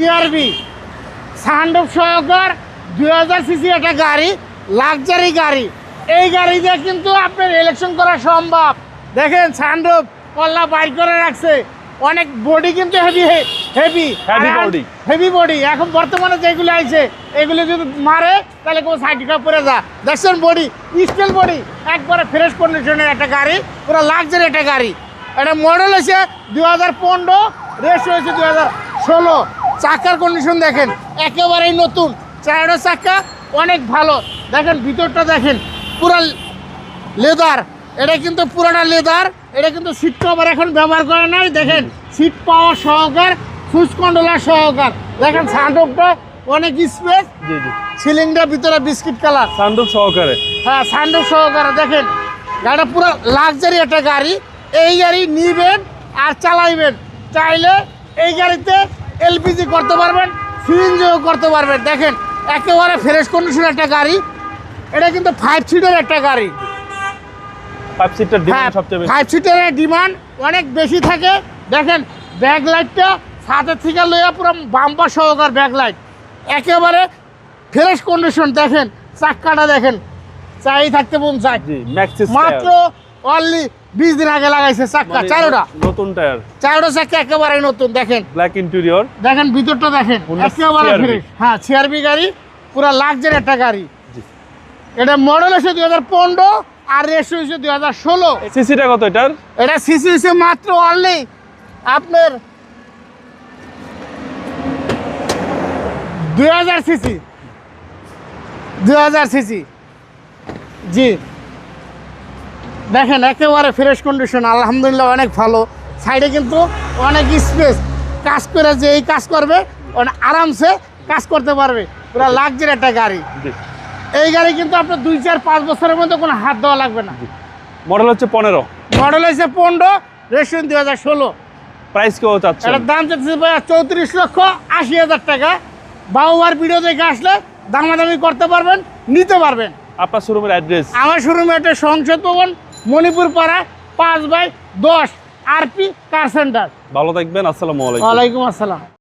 CRB sunroof সহকার 2000 CC একটা গাড়ি, luxury গাড়ি। এই গাড়ি দিয়ে কিন্তু আপনার ইলেকশন করা সম্ভব। দেখেন সানরুফ কল্লা বাইর করে রাখছে, অনেক বডি কিন্তু হেভি বডি। এখন বর্তমানে যেগুলো আছে এগুলো যদি মারে তাহলে কোনো সাইডটা পরে যা। দেখছেন বডি, স্টিল বডি, একবারে ফ্রেশ কন্ডিশনের একটা গাড়ি, পুরো লাক্সারি একটা গাড়ি। এটা মডেল হয়েছে 2015, রেস হয়েছে 2016। চাকার কন্ডিশন দেখেন একেবারেই নতুন, চারটা চাকা অনেক ভালো। দেখেন ভিতরটা দেখেন পুরো লেদার, এটা কিন্তু পুরোটা লেদার। এটা কিন্তু সিট কভার এখন ব্যবহার করে নাই। দেখেন সিট পাওয়ার সহকার, সুইচ কন্ট্রোলার সহকার। দেখেন সানরুফটা অনেক স্পেস, সিলিংটা ভিতরে বিস্কিট কালার, সানরুফ সহকারে। হ্যাঁ সানরুফ সহকারে। দেখেন গাড়িটা পুরো লাক্সারি একটা গাড়ি। এই গাড়ি নিবেন আর চালাইবেন, চাইলে এই গাড়িতে এলপিজি করতে পারবেন, সিএনজিও করতে পারবেন। দেখেন একেবারে ফ্রেশ কন্ডিশন একটা গাড়ি। এটা কিন্তু 5 সিটের একটা গাড়ি। 5 সিটার ডিমান্ড সবচেয়ে বেশি। 5 সিটারের ডিমান্ড অনেক বেশি থাকে। দেখেন ব্যাক লাইটটা সাথে থেকে লইয়া পুরো বাম্পার সহকার ব্যাক লাইট, একেবারে ফ্রেশ কন্ডিশন। দেখেন চাক্কাটা দেখেন, চাই থাকতে মন চাই। মাত্র অনলি 20 দিন আগে লাগাইছে চাক্কা, চারোটা নতুন টায়ার, চারোটা চাক্কা একেবারে নতুন। দেখেন ব্ল্যাক ইন্টেরিয়র, দেখেন ভিতরটা দেখেন একেবারে ফ্রেশ। হ্যাঁ সিআরবি গাড়ি, পুরো লাক্সারি একটা গাড়ি। এটা মডেল হচ্ছে 2015 আর রেস হয়েছে 2016। সিসিটা কত এটার? এটা সিসি হচ্ছে মাত্র অনলি আপনার 2000 সিসি, 2000 সিসি। জি দেখেন একেবারে ফ্রেশ কন্ডিশন, আলহামদুলিল্লাহ অনেক ভালো। সাইডে কিন্তু অনেক স্পেস, কাজ করে যে এই কাজ করবে আরামসে কাজ করতে পারবে। পুরো লাক্সারি একটা গাড়ি। এই গাড়ি কিন্তু আপনার 2-4-5 বছরের মধ্যে কোনো হাত দেওয়া লাগবে না। মডেল হচ্ছে 15, মডেল হচ্ছে 15, রেজিস্ট্রেশন 2016। প্রাইস কেউ চাচ্ছে? এটার দাম চাচ্ছে 34,80,000 টাকা। বাবুমার ভিডিও দেখে আসলে দামাদামি করতে পারবেন, নিতে পারবেন। আপনার শোরুমের অ্যাড্রেস? আমার শোরুমে একটা সংসদ ভবন, মণিপুর পাড়া, 5/10 আরপি কার সেন্টার। ভালো থাকবেন, আসসালামু আলাইকুম। ওয়ালাইকুম আসসালাম।